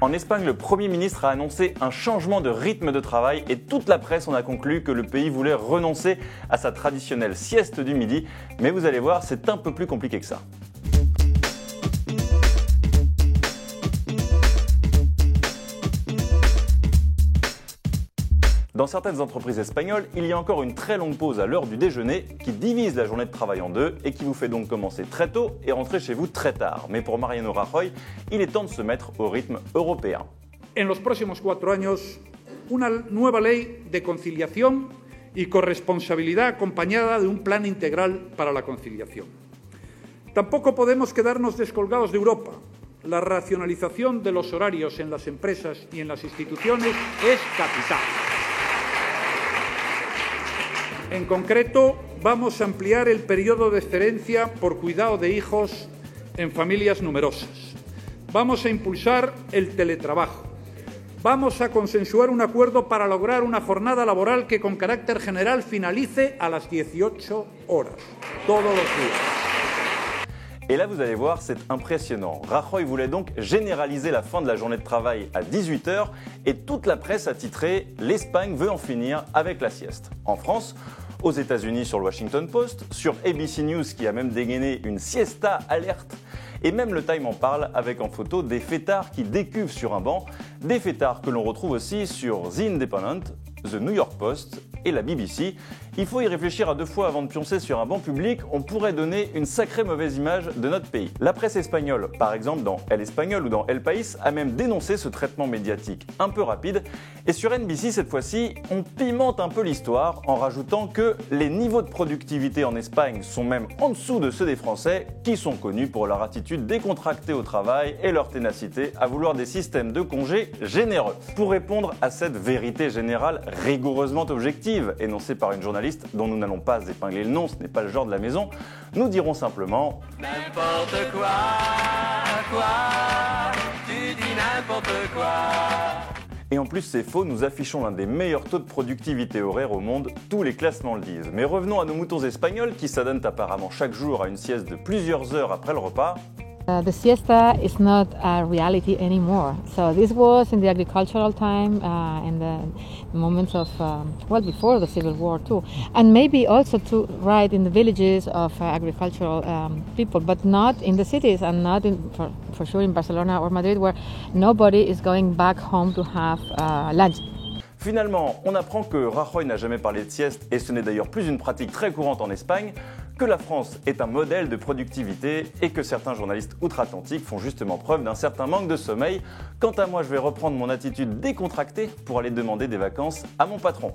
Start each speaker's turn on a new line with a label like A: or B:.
A: En Espagne, le Premier ministre a annoncé un changement de rythme de travail et toute la presse en a conclu que le pays voulait renoncer à sa traditionnelle sieste du midi. Mais vous allez voir, c'est un peu plus compliqué que ça. Dans certaines entreprises espagnoles, il y a encore une très longue pause à l'heure du déjeuner qui divise la journée de travail en deux et qui vous fait donc commencer très tôt et rentrer chez vous très tard. Mais pour Mariano Rajoy, il est temps de se mettre au rythme européen.
B: En los próximos 4 años, una nueva ley de conciliación y corresponsabilidad acompañada de un plan integral para la conciliación. Tampoco podemos quedarnos descolgados de Europa. La racionalización de los horarios en las empresas y en las instituciones es capital. En concreto, vamos a ampliar el periodo de excedencia por cuidado de hijos en familias numerosas. Vamos a impulsar el teletrabajo. Vamos a consensuar un acuerdo para lograr una jornada laboral que con carácter general finalice a las 18 horas, todos los días.
A: Et là, vous allez voir, c'est impressionnant. Rajoy voulait donc généraliser la fin de la journée de travail à 18h et toute la presse a titré « L'Espagne veut en finir avec la sieste ». En France, aux États-Unis sur le Washington Post, sur ABC News qui a même dégainé une siesta alerte, et même le Time en parle avec en photo des fêtards qui décuvent sur un banc, des fêtards que l'on retrouve aussi sur The Independent, The New York Post et la BBC. Il faut y réfléchir à 2 fois avant de pioncer sur un banc public, on pourrait donner une sacrée mauvaise image de notre pays. La presse espagnole, par exemple dans El Español ou dans El País, a même dénoncé ce traitement médiatique un peu rapide. Et sur NBC, cette fois-ci, on pimente un peu l'histoire en rajoutant que les niveaux de productivité en Espagne sont même en dessous de ceux des Français, qui sont connus pour leur attitude décontractée au travail et leur ténacité à vouloir des systèmes de congés généreux. Pour répondre à cette vérité générale rigoureusement objective, énoncée par une journaliste dont nous n'allons pas épingler le nom, ce n'est pas le genre de la maison, nous dirons simplement
C: n'importe quoi, tu dis n'importe quoi.
A: Et en plus c'est faux, nous affichons l'un des meilleurs taux de productivité horaire au monde, tous les classements le disent. Mais revenons à nos moutons espagnols qui s'adonnent apparemment chaque jour à une sieste de plusieurs heures après le repas.
D: The siesta is not a reality anymore. So this was in the agricultural time, in the moments of, before the Civil War too. And maybe also right in the villages of agricultural people, but not in the cities and not for sure in Barcelona or Madrid where nobody is going back home to have lunch.
A: Finalement, on apprend que Rajoy n'a jamais parlé de sieste, et ce n'est d'ailleurs plus une pratique très courante en Espagne, que la France est un modèle de productivité et que certains journalistes outre-Atlantique font justement preuve d'un certain manque de sommeil. Quant à moi, je vais reprendre mon attitude décontractée pour aller demander des vacances à mon patron.